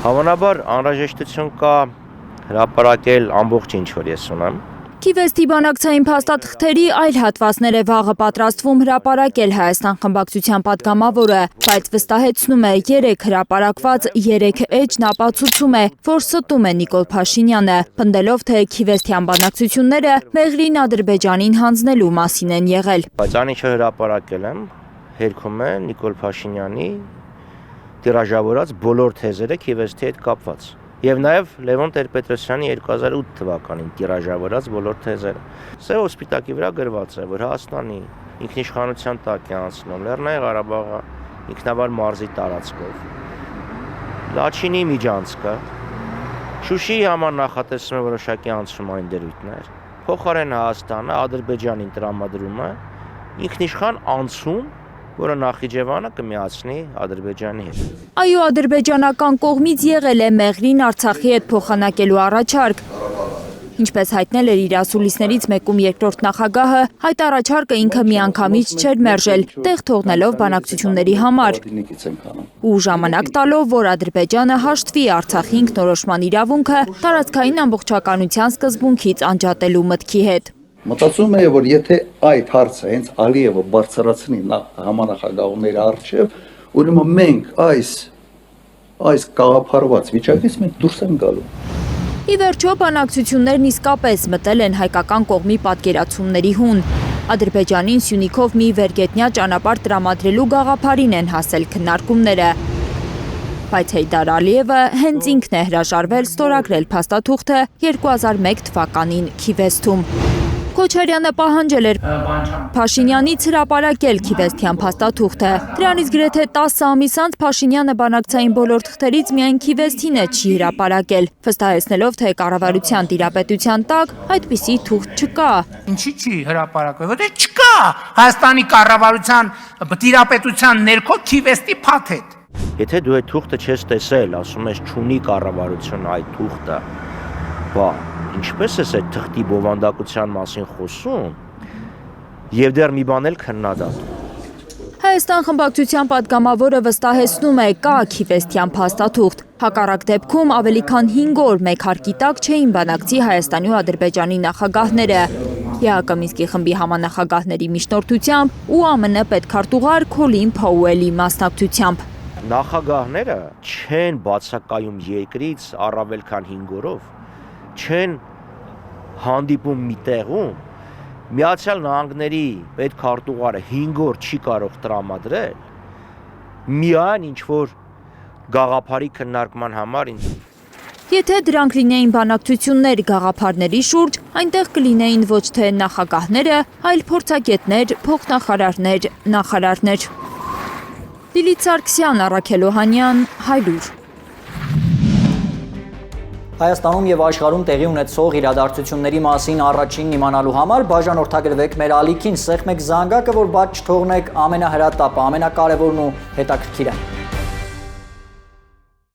Հավանաբար անհրաժեշտություն կա հրապարակել ամբողջ ինչ որ ես ունեմ։ Քիվեստի բանակցային փաստաթղթերի այլ հատվածներ է վաղը պատրաստվում հրապարակել Հայաստան խմբակցության պատգամավորը, բայց վստահեցնում է 3 հրապարակված 3 էջն ապացուցում է, որ ստում է Նիկոլ Փաշինյանը, պնդելով, թե քիվեստյան բանակցությունները Մեղրին Ադրբեջանին հանձնելու մասին են եղել։ Բայց այնինչը հրապարակել եմ, հերքում է Նիկոլ Փաշինյանի տիրաժավորած բոլոր թեզերը քիվեստի հետ կապված։ Եվ նաև Լևոն Տեր-Պետրոսյանի 2008 թվականին տիրաժավորած բոլոր թեզերը։ Սա սպիտակի վրա գրված է, որ Հայաստանի ինքնիշխանության տակ է անցնում Լեռնային Ղարաբաղը ինքնավար մարզի տարածքով։ Լաչինի միջանցքը, Շուշիի համար նախատեսվում է որոշակի անցումային դրույթներ։ Փոխարեն Հայաստանը Ադրբեջանին տրամադրում է ինքնիշխան անցում, որը Նախիջևանը կմիացնի Ադրբեջանի հետ։ Այո, ադրբեջանական կողմից եղել է Մեղրին Արցախի հետ փոխանակելու առաջարկ։ Ինչպես հայտնել էր իր ասուլիսներից մեկում երկրորդ նախագահը, այդ առաջարկը ինքը միանգամից չէր մերժել, տեղ թողնելով բանակցությունների համար ու ժամանակ տալով, որ Ադրբեջանը հաշտվի Արցախի ինքնորոշման իրավունքը տարածքային ամբողջականության սկզբունքից անջատելու մտքի հետ։ Մտածում եմ, որ եթե այդ հարցը հենց Ալիևը բարձրացնի համանախագահողների առջև, ուրեմն մենք այս կաղափարված վիճակից մենք դուրս ենք գալու։ Ի վերջո բանակցություններն իսկապես մտել են հայկական կողմի պատկերացումների հուն։ Ադրբեջանին Սյունիքով մի վերգետնյա ճանապարհ տրամադրելու գաղափարին են հասել քննարկումները։ Բայց Հեյդար Ալիևը հենց ինքն է հրաժարվել ստորագրել փաստաթուղթը 2001 թվականին Քիվեստում։ Քոչարյանը պահանջել էր Փաշինյանից հրապարակել քիվեստյան փաստաթուղթը։ Դրանից գրեթե 10 ամիս անց Փաշինյանը բանակցային բոլոր թղթերից միայն քիվեստին է չի հրապարակել, վստահեցնելով, թե կառավարության տիրապետության տակ այդպիսի թուղթ չկա։ Ինչի՞ չի հրապարակվել, որտեղ չկա Հայաստանի կառավարության տիրապետության ներքո քիվեստի փաթեթ։ Եթե դու այդ թուղթը չես տեսել, ասում ես չունի կառավարությունը այդ թուղթը, բա ինչպես ես այդ թղթի բովանդակության մասին խոսում եւ դեռ մի բան էլ քննադատում։ Հայաստան խմբակցության պատգամավորը վստահեցնում է, կա քիվեստյան փաստաթուղթ։ Հակառակ դեպքում ավելի քան 5 օր մեկ հարկի տակ չէին բանակցի Հայաստանի ու Ադրբեջանի նախագահները։ ԵԱՀԿ Մինսկի խմբի համանախագահների միջնորդությամբ ու ԱՄՆ պետքարտուղար Քոլին Փաուելի մասնակցությամբ։ Նախագահները չեն բացակայում երկրից առավել քան 5 օրով, չեն հանդիպում մի տեղում, Միացյալ Նահանգների պետքարտուղարը 5 օր չի կարող տրամադրել, միայն ինչ-որ գաղափարի քննարկման համար։ Եթե դրանք լինեին բանակցություններ գաղափարների շուրջ, այնտեղ կլինեին ոչ թե նախագահները, այլ փորձագետներ, փոխնախարարներ, նախարարներ։ Լիլիթ Սարգսյան, Առաքել Օհանյան, Հայլուր։ Հայաստանում եւ աշխարհում տեղի ունեցող իրադարձությունների մասին առաջինն իմանալու համար բաժանորդագրվեք մեր ալիքին, սեղմեք զանգակը, որ բաց չթողնեք ամենահրատապը, ամենակարևորն ու հետաքրքիրը։